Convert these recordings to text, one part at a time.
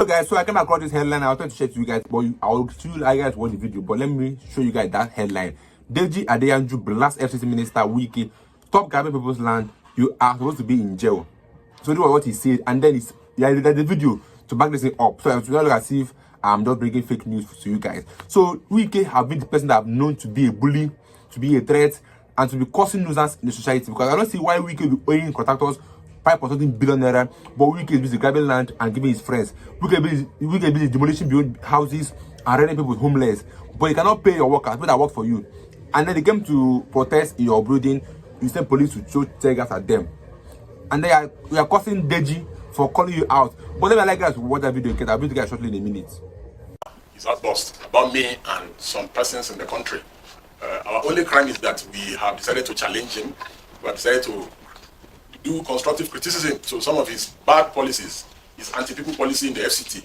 So guys, so I came across this headline. I was trying to share to you guys, but I'll show you guys watch the video. But let me show you guys that headline. Deji Adeyanju blasts FCT Minister Wike. Stop grabbing people's land. You are supposed to be in jail. So this was what he said, and then there's the video to back this thing up. So it's not look as if I'm just bringing fake news to you guys. So Wike have been the person that I've known to be a bully, to be a threat, and to be causing nuisance in the society. Because I don't see why Wike will be owing contractors 5.something billion naira, but Wike is busy grabbing land and giving his friends. Wike is busy demolishing houses and renting people homeless. But you cannot pay your workers, people that work for you. And then they came to protest in your building. You send police to throw tear gas at them. And they are causing Deji for calling you out. But let me like guys to watch that video, because I'll be to guys shortly in a minute. His outburst about me and some persons in the country. Our only crime is that we have decided to challenge him. We have decided to do constructive criticism to some of his bad policies, his anti-people policy in the FCT,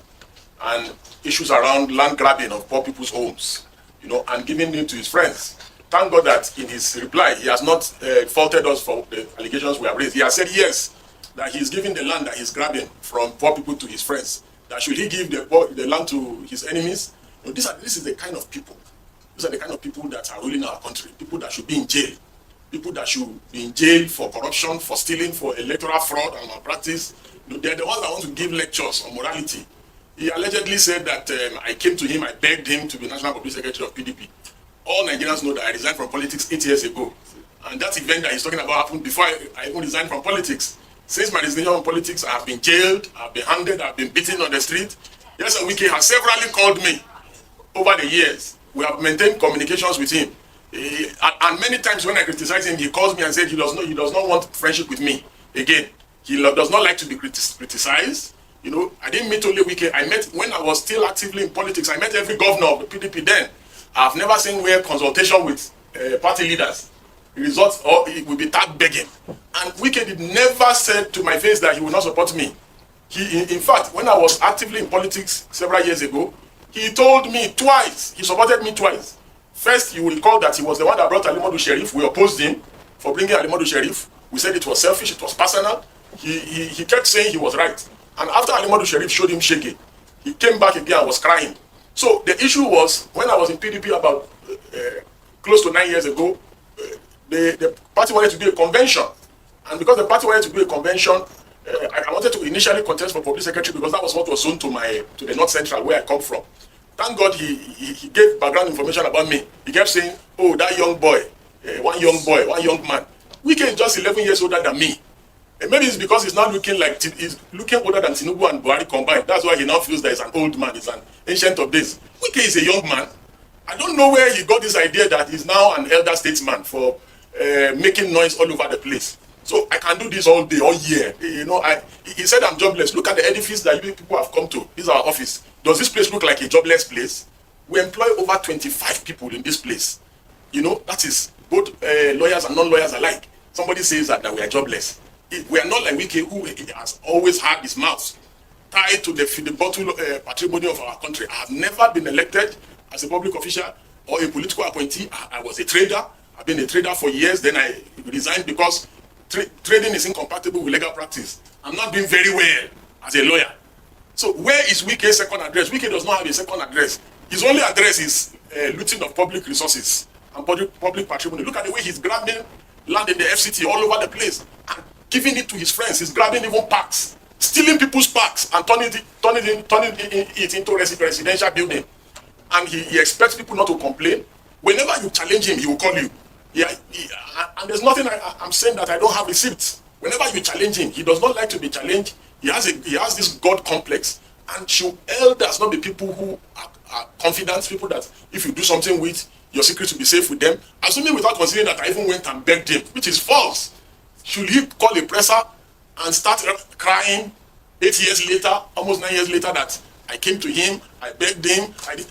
and issues around land grabbing of poor people's homes, and giving it to his friends. Thank God that in his reply, he has not faulted us for the allegations we have raised. He has said yes, that he is giving the land that he's grabbing from poor people to his friends. That should he give the land to his enemies? This is the kind of people. These are the kind of people that are ruling our country. People that should be in jail. People that should be in jail for corruption, for stealing, for electoral fraud and malpractice. They're the ones that want to give lectures on morality. He allegedly said that I came to him, I begged him to be National Public Secretary of PDP. All Nigerians know that I resigned from politics 8 years ago. And that event that he's talking about happened before I even resigned from politics. Since my resignation from politics, I have been jailed, I've been handed, I've been beaten on the street. Yes, and Wike has severally called me over the years. We have maintained communications with him. And many times when I criticize him, he calls me and said he does not want friendship with me. Again, he does not like to be criticized. I didn't meet only Wike. I met, when I was still actively in politics, I met every governor of the PDP then. I've never seen where consultation with party leaders results or it will be tag begging. And Wike did never said to my face that he will not support me. In fact, when I was actively in politics several years ago, he told me twice, he supported me twice. First, you will recall that he was the one that brought Alimadu Sheriff. We opposed him for bringing Alimadu Sheriff. We said it was selfish, it was personal. He kept saying he was right. And after Alimadu Sheriff showed him shaky, he came back again and was crying. So the issue was, when I was in PDP about close to 9 years ago, the party wanted to do a convention. And because the party wanted to do a convention, I wanted to initially contest for public secretary because that was what was zoned to the North Central where I come from. Thank God he gave background information about me. He kept saying, oh, that young boy, one young man. Wike is just 11 years older than me. And maybe it's because he's not looking like, he's looking older than Tinubu and Buhari combined. That's why he now feels that he's an old man, he's an ancient of days. Wike is a young man. I don't know where he got this idea that he's now an elder statesman for making noise all over the place. So I can do this all day, all year. He said I'm jobless. Look at the edifice that you people have come to. This is our office. Does this place look like a jobless place? We employ over 25 people in this place. That is both lawyers and non-lawyers alike. Somebody says that we are jobless. We are not like Wike, who has always had his mouth tied to the bottle patrimony of our country. I have never been elected as a public official or a political appointee. I was a trader. I've been a trader for years. Then I resigned because trading is incompatible with legal practice. I'm not doing very well as a lawyer. So where is Wike's second address? Wike does not have a second address. His only address is looting of public resources and public patrimony. Look at the way he's grabbing land in the FCT all over the place and giving it to his friends. He's grabbing even parks, stealing people's parks and turning it into residential building. And he expects people not to complain. Whenever you challenge him, he will call you. And there's nothing I'm saying that I don't have receipts. Whenever you challenge him, he does not like to be challenged. He has this God complex. And should elders not be people who are confident, people that if you do something with, your secret will be safe with them? Assuming without considering that I even went and begged him, which is false. Should he call a presser and start crying 8 years later, almost 9 years later, that I came to him, I begged him, I did.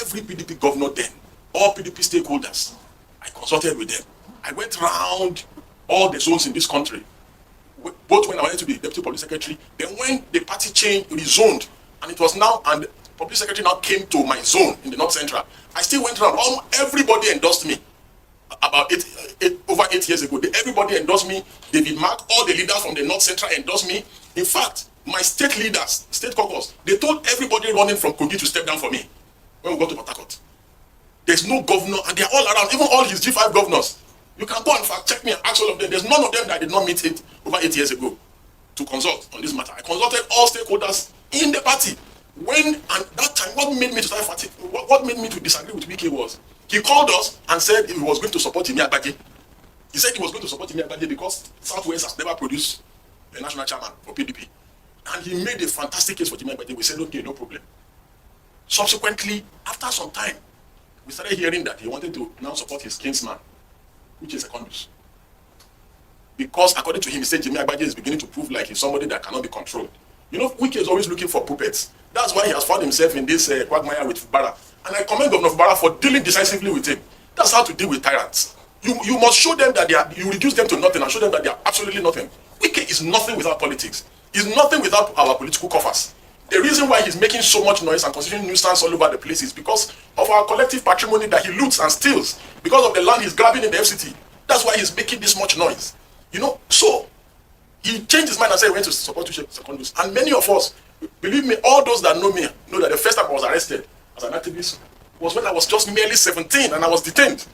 Every PDP governor then, all PDP stakeholders, I consulted with them. I went round all the zones in this country, both when I wanted to be deputy public secretary, then when the party changed, rezoned, and it was now, and the public secretary now came to my zone in the North Central. I still went around. Everybody endorsed me. About over 8 years ago, everybody endorsed me. David Mark, all the leaders from the North Central endorsed me. In fact, My state leaders, state caucus, they told everybody running from Kogi to step down for me when we got to Port Harcourt. There's no governor, and they're all around, even all his G5 governors. You can go and fact check me and ask all of them. There's none of them that did not meet it over 8 years ago to consult on this matter. I consulted all stakeholders in the party. When, and that time, what made me to start fighting, what made me to disagree with Wike was, he called us and said he was going to support Jimi Agbaje. He said he was going to support Jimi Agbaje because Southwest has never produced a national chairman for PDP. And he made a fantastic case for Jimi Agbaje. We said, okay, no problem. Subsequently, after some time, we started hearing that he wanted to now support his kinsman, which is Secondus. Because according to him, he said Jimi Agbaje is beginning to prove like he's somebody that cannot be controlled. You know, Wike is always looking for puppets. That's why he has found himself in this quagmire with Fubara. And I commend Governor Fubara for dealing decisively with him. That's how to deal with tyrants. You must show them that you reduce them to nothing and show them that they are absolutely nothing. Wike is nothing without politics. He's nothing without our political coffers. The reason why he's making so much noise and constituting nuisance all over the place is because of our collective patrimony that he loots and steals, because of the land he's grabbing in the FCT. That's why he's making this much noise. You know, so he changed his mind and said he went to support Secondus. And many of us, believe me, all those that know me know that the first time I was arrested as an activist was when I was just merely 17 and I was detained.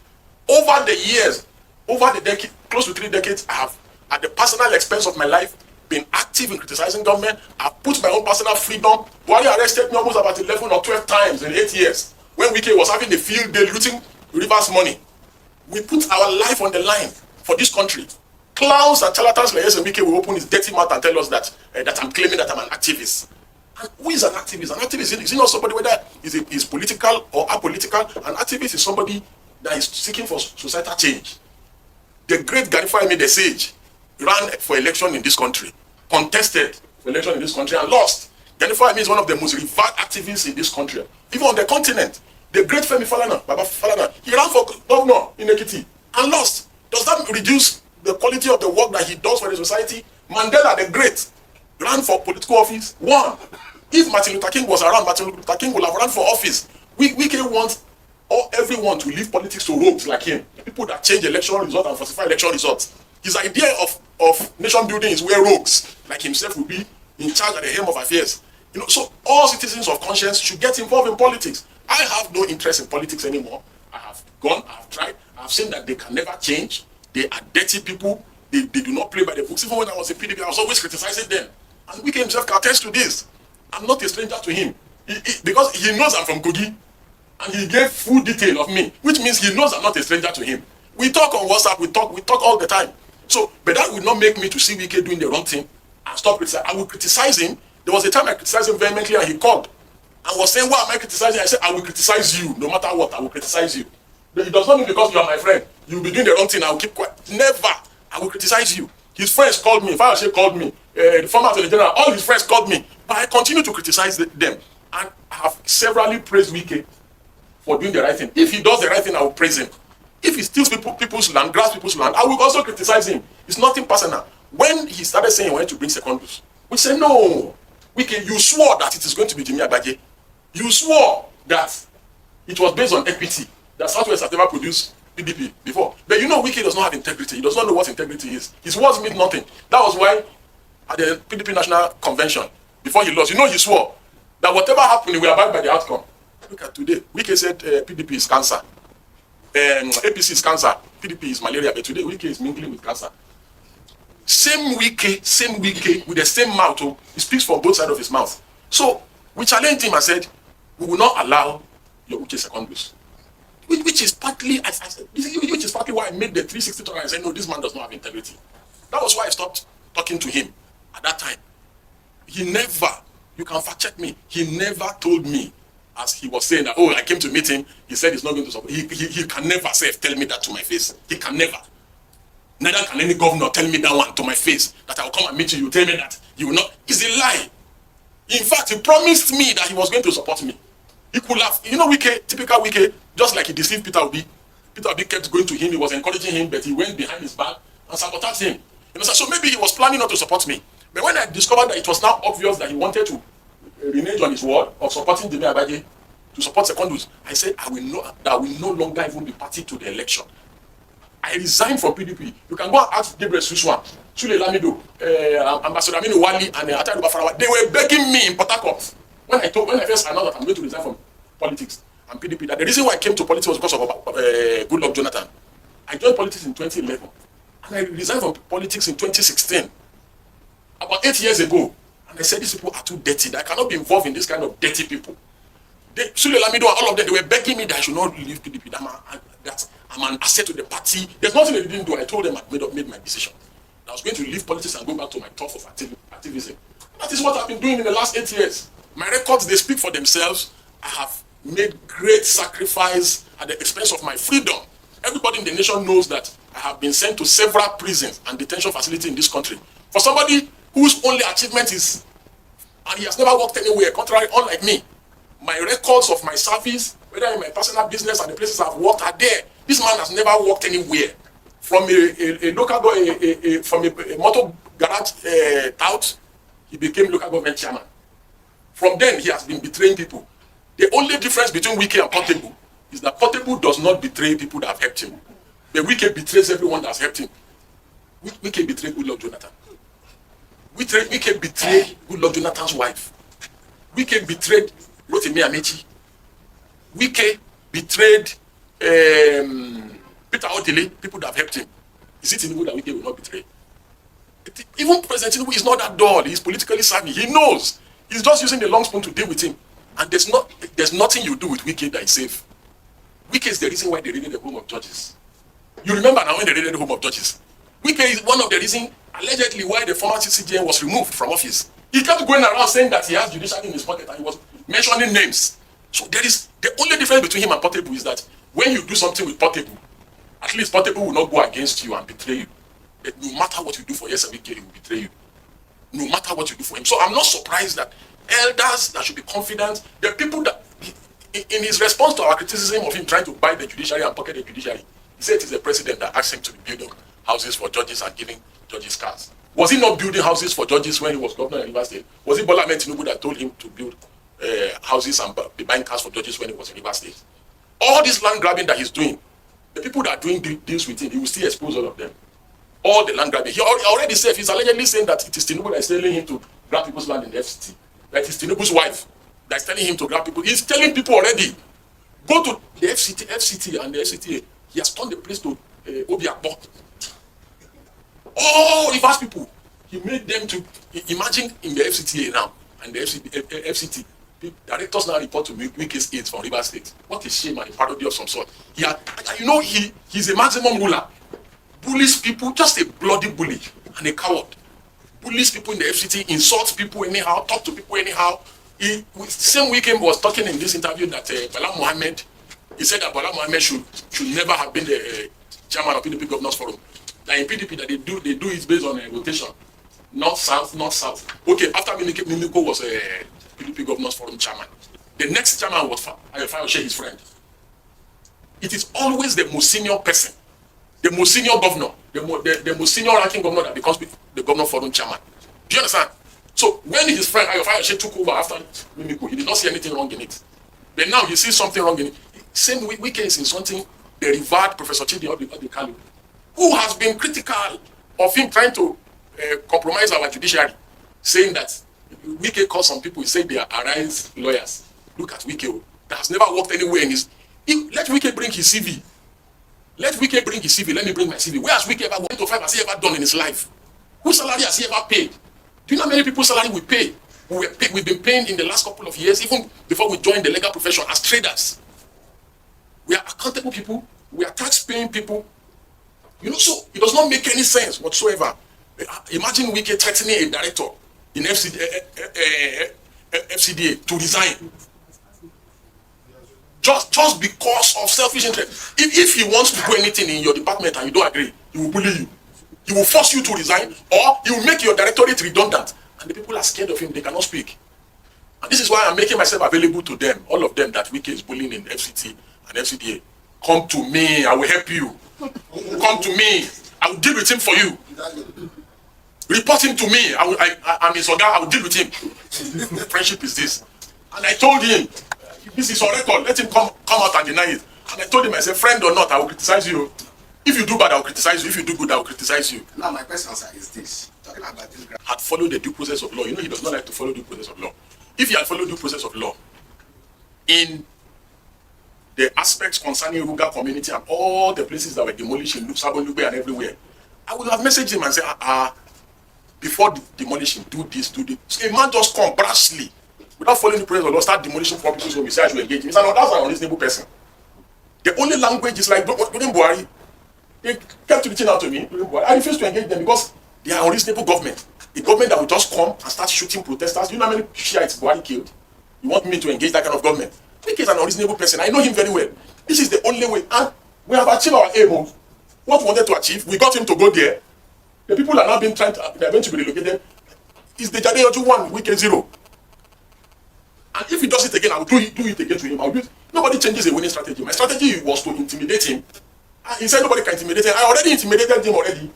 Over the years, over the decade, close to 3 decades, I have, at the personal expense of my life, been active in criticizing government. I've put my own personal freedom. Buhari arrested me almost about 11 or 12 times in 8 years. When Wike was having a field day looting Rivers money. We put our life on the line for this country. Clowns and charlatans like Wike will open his dirty mouth and tell us that that I'm claiming that I'm an activist. And who is an activist? An activist is not somebody whether is political or apolitical. An activist is somebody that is seeking for societal change. The great Ghanifai the sage ran for election in this country, contested for election in this country and lost. Ghanifai is one of the most revered activists in this country, even on the continent. The great Femi Falana, Baba Falana, he ran for governor in Ekiti and lost. Does that reduce the quality of the work that he does for the society? Mandela the Great ran for political office, won. If Martin Luther King was around, Martin Luther King would have run for office. We wants everyone to leave politics to rogues like him, people that change election results and falsify election results. His idea of nation building is where rogues like himself will be in charge at the helm of affairs. You know, so all citizens of conscience should get involved in politics. I have no interest in politics anymore. I have gone, I have tried, I have seen that they can never change. They are dirty people. They do not play by the books. Even when I was a PDP, I was always criticizing them. And Wike himself can attest to this. I'm not a stranger to him. Because he knows I'm from Kogi. And he gave full detail of me, which means he knows I'm not a stranger to him. We talk on WhatsApp, we talk all the time. So, but that will not make me to see Wike doing the wrong thing and stop criticizing. I will criticize him. There was a time I criticized him vehemently and he called and was saying, why am I criticizing? I said, I will criticize you. No matter what, I will criticize you. It does not mean because you are my friend, you will be doing the wrong thing, I will keep quiet. Never. I will criticize you. His friends called me, Fayose called me, the former Attorney General, all his friends called me. But I continue to criticize them. And I have severally praised Wike for doing the right thing. If he does the right thing, I will praise him. If he steals people's land, grabs people's land, I will also criticize him. It's nothing personal. When he started saying he wanted to bring Secondus, we said, no, Wike, you swore that it is going to be Jimi Agbaje. You swore that it was based on equity, that Southwest has never produced PDP before. But you know, Wike does not have integrity. He does not know what integrity is. His words mean nothing. That was why at the PDP National Convention, before he lost, you know, he swore that whatever happened, he will abide by the outcome. Look at today. Wike said PDP is cancer. APC is cancer. PDP is malaria. But today, Wike is mingling with cancer. Same Wike, with the same mouth. Oh, he speaks from both sides of his mouth. So, we challenged him and said, we will not allow your Uche Secondus. Which is partly why I made the 360 turn and said, no, this man does not have integrity. That was why I stopped talking to him at that time. He never, you can fact check me, he never told me, as he was saying that, oh, I came to meet him, he said he's not going to support. He can never tell me that to my face. He can never. Neither can any governor tell me that one to my face, that I will come and meet you, you tell me that you will not. It's a lie. In fact, he promised me that he was going to support me. He could have, you know, Wike, typical Wike, just like he deceived Peter Obi. Peter Obi kept going to him, he was encouraging him, but he went behind his back and sabotaged him. You know, so maybe he was planning not to support me. But when I discovered that it was now obvious that he wanted to renege on his word of supporting Jimi Agbaje to support Secondus, I said, I will no longer even be party to the election. I resigned from PDP. You can go and ask Gabriel Suswan, Sule Lamido, Ambassador Aminu Wali, and Atadu Bafarawa. They were begging me in Port Harcourt when I first announced that I'm going to resign from politics and PDP. That the reason why I came to politics was because of Goodluck Jonathan. I joined politics in 2011, and I resigned from politics in 2016, about 8 years ago. And I said, these people are too dirty. I cannot be involved in this kind of dirty people. Sule Lamido and all of them, they were begging me that I should not leave PDP. That I'm an asset to the party. There's nothing they didn't do. I told them I made my decision. I was going to leave politics and go back to my turf of activism. That is what I've been doing in the last 8 years. My records, they speak for themselves. I have made great sacrifice at the expense of my freedom. Everybody in the nation knows that I have been sent to several prisons and detention facilities in this country. For somebody whose only achievement is, and he has never worked anywhere, contrary, unlike me, my records of my service, whether in my personal business and the places I've worked are there. This man has never worked anywhere. From a local from a motor garage tout, he became local government chairman. From then, he has been betraying people. The only difference between Wike and Portable is that Portable does not betray people that have helped him. But Wike betrays everyone that has helped him. Wike betrayed Goodluck Jonathan. Wike betrayed Goodluck Jonathan's wife. Wike betrayed Rotimi Amechi. Wike betrayed Peter Odile, people that have helped him. Is it Tinubu that Wike will not betray? Even President Tinubu is not that dull. He's politically savvy. He knows. He's just using the long spoon to deal with him. And there's nothing you do with Wike that is safe. Wike is the reason why they raided the home of judges. You remember now when they raided the home of judges? Wike is one of the reasons, allegedly, why the former CCGM was removed from office. He kept going around saying that he has judiciary in his pocket and he was mentioning names. So there is the only difference between him and Portable is that when you do something with Portable, at least Portable will not go against you and betray you. But no matter what you do for Wike, he will betray you. No matter what you do for him. So I'm not surprised that elders that should be confident, the people that, in his response to our criticism of him trying to buy the judiciary and pocket the judiciary, he said it is the president that asked him to be building houses for judges and giving judges cars. Was he not building houses for judges when he was governor in Rivers State? Was it Bola Ahmed Tinubu that told him to build houses and be buying cars for judges when he was in Rivers State? All this land grabbing that he's doing, the people that are doing deals with him, he will still expose all of them. All the land grabbing. He already said, he's allegedly saying that it is Tinubu that is telling him to grab people's land in the FCT. That is Tinubu's wife that is telling him to grab people. He's telling people already, go to the FCT and the FCTA. He has turned the place to Obiakbo. All Rivers people, he made them to imagine in the FCTA now and the FCT. The directors now report to Wike's aides from Rivers State. What a shame and a parody of some sort. He's a maximum ruler. Bullies people, just a bloody bully and a coward. Bullies people in the FCT, insults people anyhow, talk to people anyhow. Same weekend was talking in this interview that Bala Mohammed, he said that Bala Mohammed should never have been the chairman of PDP Governors Forum. That in PDP that they do it based on a rotation. North, south. Okay, after Mimiko was a PDP Governors Forum chairman. The next chairman was Fayose, his friend. It is always the most senior person, the most senior governor, the most senior ranking governor that becomes the Governor Forum chairman. Do you understand? So when his friend Fayose took over after Mimiko, he did not see anything wrong in it. But now he sees something wrong in it. Same Wike is insulting the revered Professor Chidi Odikalu, who has been critical of him trying to compromise our judiciary, saying that Wike calls some people, he said they are Arise lawyers. Look at Wike, that has never worked anywhere in his... Let Wike bring his CV. Let me bring my CV. Where has Wike ever went to 5 has he ever done in his life? Whose salary has he ever paid? Do you know how many people's salary we pay? We've been paying in the last couple of years, even before we joined the legal profession as traders. We are accountable people. We are tax-paying people. So it does not make any sense whatsoever. Imagine Wike threatening a director in FCDA to resign. Just because of selfish interest. If he wants to do anything in your department and you don't agree, he will bully you. He will force you to resign, or he will make your directorate redundant. And the people are scared of him, they cannot speak. And this is why I'm making myself available to them, all of them that Wike is bullying in FCT and FCDA. Come to me, I will help you. Come to me, I will deal with him for you. Report him to me, I'm his organ, I will deal with him. Friendship is this. And I told him, this is on record, let him come out and deny it. And I told him, I said, friend or not, I will criticize you. If you do bad, I'll criticize you. If you do good, I'll criticize you. Now my question, sir, is this. Talking about this guy. Had followed the due process of law. You know he does not like to follow due process of law. If he had followed due process of law in the aspects concerning Ruga community and all the places that were demolished in Sabon Lube and everywhere, I would have messaged him and said, before demolishing, do this, do this. So a man just come brashly, without following the process of law, start demolishing poor people's home. He said, I should engage him. He said, no, that's an unreasonable person. The only language is like, during Buhari, they kept reaching out to me. I refuse to engage them because they are unreasonable government. A government that will just come and start shooting protesters. You know how many Shiites Buhari killed? You want me to engage that kind of government? Wike is an unreasonable person. I know him very well. This is the only way. And we have achieved our aim. What we wanted to achieve, we got him to go there. The people are now being they are going to be relocated. It's Deji Adeyanju 1, Wike 0. And if he does it again, I will do it again to him. I'll do it. Nobody changes a winning strategy. My strategy was to intimidate him. And he said nobody can intimidate him. I already intimidated him already.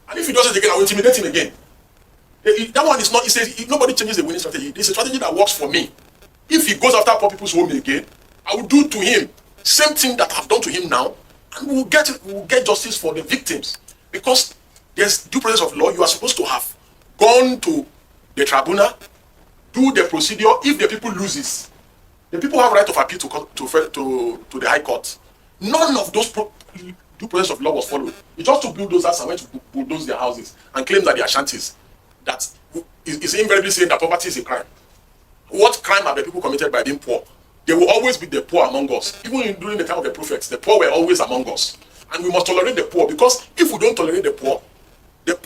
And if he does it again, I will intimidate him again. That one is not, he says, nobody changes the winning strategy. It's a strategy that works for me. If he goes after poor people's home again, I will do to him same thing that I've done to him now, and we'll get justice for the victims. Because there's due process of law. You are supposed to have gone to the tribunal, do the procedure. If the people loses, the people have right of appeal to the High Court. None of those due process of law was followed. It's just to bulldozers and went to bulldoze their houses and claim that they are shanties. That is invariably saying that poverty is a crime. What crime have the people committed by being poor? There will always be the poor among us. Even during the time of the prophets, the poor were always among us. And we must tolerate the poor, because if we don't tolerate the poor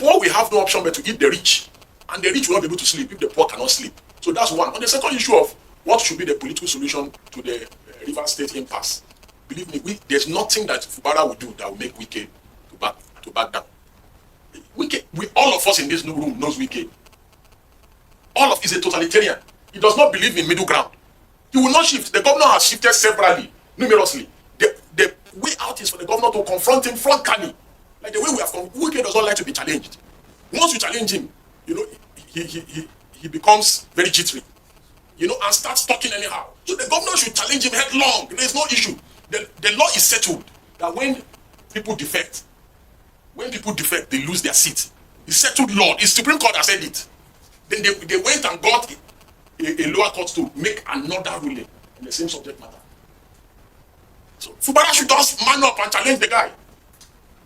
will have no option but to eat the rich. And the rich will not be able to sleep if the poor cannot sleep. So that's one. On the second issue of what should be the political solution to the River State impasse, believe me, there's nothing that Fubara will do that will make Wike to back down. Wike, all of us in this room knows Wike. All of is a totalitarian. He does not believe in middle ground. He will not shift. The governor has shifted severally, numerously. The way out is for the governor to confront him frontally. Like the way we have come. Wike does not like to be challenged. Once you challenge him, you know, he becomes very jittery, you know, and starts talking anyhow. So the governor should challenge him headlong. There is no issue. The law is settled that when people defect, they lose their seat. It's settled law. The Supreme Court has said it. Then they went and got a lower court to make another ruling in the same subject matter. So Fubara should just man up and challenge the guy.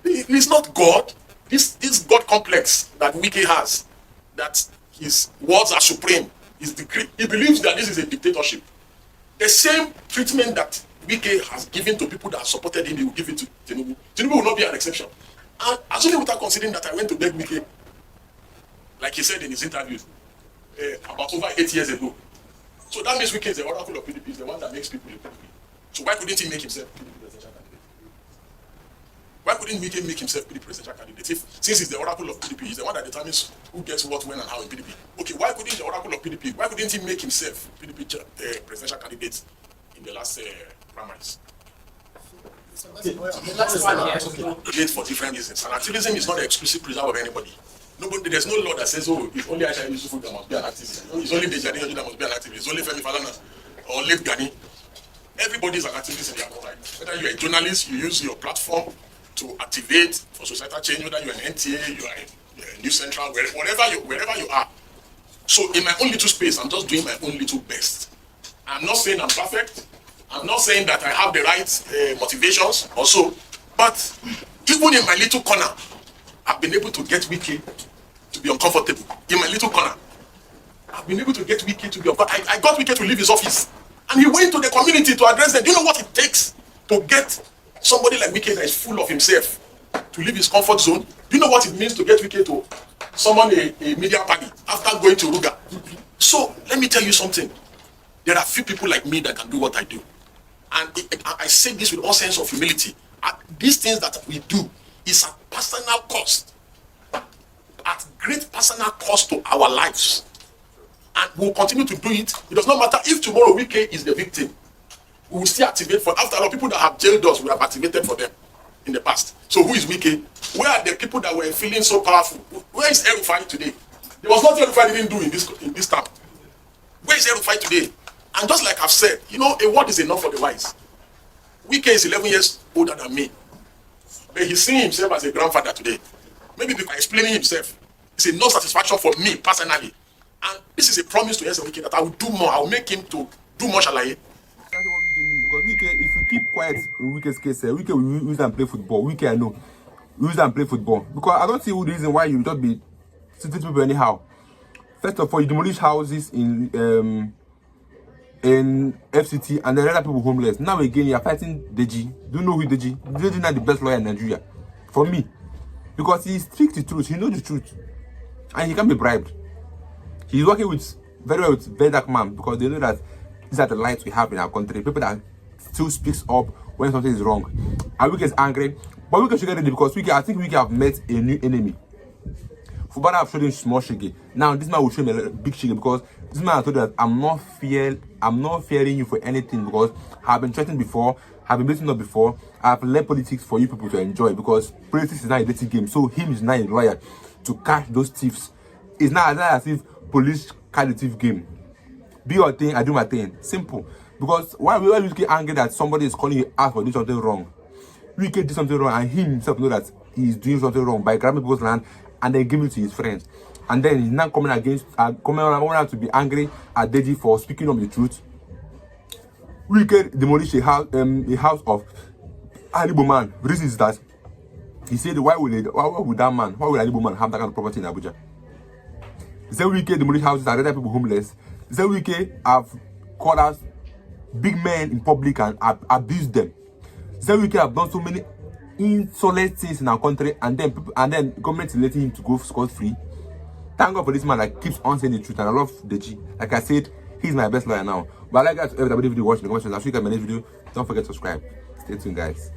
He's not God. This God complex that Wike has, that his words are supreme, his decree. He believes that this is a dictatorship. The same treatment that Wike has given to people that supported him, he will give it to Tinubu. Tinubu will not be an exception. And assuming without considering that I went to beg Wike, like he said in his interviews, about over 8 years ago. So that means Wike is the oracle of PDP, is the one that makes people in PDP. So why couldn't he make himself PDP presidential candidate? Why couldn't Wike make himself PDP presidential candidate? Since he's the oracle of PDP, he's the one that determines who gets what, when, and how in PDP. Okay, why couldn't the oracle of PDP, why couldn't he make himself PDP presidential candidate in the last primaries? Great for different reasons. And activism is not the exclusive preserve of anybody. There's no law that says, oh, if only Aisha Yusufu that must be an activist. It's only Deji Adeyanju that must be an activist. It's only Femi Falana or Late Gani. Everybody is an activist in their own right. Whether you're a journalist, you use your platform to activate for societal change, whether you're an NTA, you're a News Central, wherever you are. So in my own little space, I'm just doing my own little best. I'm not saying I'm perfect. I'm not saying that I have the right motivations also. But even in my little corner, I've been able to get Wike to be uncomfortable. In my little corner, I've been able to get Wike to be uncomfortable. I got Wike to leave his office. And he went to the community to address them. Do you know what it takes to get somebody like Wike that is full of himself to leave his comfort zone? Do you know what it means to get Wike to summon a media party after going to Ruga? So, let me tell you something. There are few people like me that can do what I do. And I say this with all sense of humility. These things that we do is at personal cost, at great personal cost to our lives. And we'll continue to do it. It does not matter if tomorrow Wike is the victim. We will still activate for, after all, people that have jailed us, we have activated for them in the past. So who is Wike? Where are the people that were feeling so powerful? Where is El-Rufai today? There was nothing El-Rufai didn't do in this time. Where is El-Rufai today? And just like I've said, you know, a word is enough for the wise. Wike is 11 years older than me. But he's seeing himself as a grandfather today. Maybe because explaining himself is a no satisfaction for me personally. And this is a promise to Wike that I will do more. I will make him to do more, shall I? That's what Wike needs. Because Wike, if you keep quiet in Wike's case, Wike will use and play football. Wike, I know. Use and play football. Because I don't see the reason why you just be treating people anyhow. First of all, you demolish houses in FCT and then other people homeless. Now again, you are fighting Deji. Do you know who Deji? Deji is not the best lawyer in Nigeria. For me. Because he speaks the truth. He knows the truth. And he can be bribed. He's working with very well with very dark man because they know that these are the lights we have in our country. People that still speaks up when something is wrong. And Wike is angry. But Wike should get ready because I think Wike have met a new enemy. Fubara have showed him small shiggy. Now this man will show him a big shiggy because this man has told that I'm not fearing you for anything because I've been threatened before, I've been beaten up before, I've led politics for you people to enjoy because politics is not a dating game. So him is not a lawyer to catch those thieves. It's not as if police catch the thief game. Be your thing, I do my thing. Simple. Because why you get angry that somebody is calling you out for doing something wrong? We can do something wrong and he himself know that he's doing something wrong by grabbing people's land and then giving it to his friends. And then he's now coming around to be angry at Deji for speaking up the truth. We can demolish a house of Alibo man. The reason is that he said, why would that man, why would Alibo man have that kind of property in Abuja? He said Wike demolish houses and render people homeless. He said Wike have called us big men in public and abused them. He said Wike have done so many insolent things in our country and then government is letting him to go scot-free. Thank God for this man that keeps on saying the truth, and I love Deji. Like I said, he's my best lawyer now. But I like guys to everybody video watching the comments. I'll see you guys in my next video. Don't forget to subscribe. Stay tuned, guys.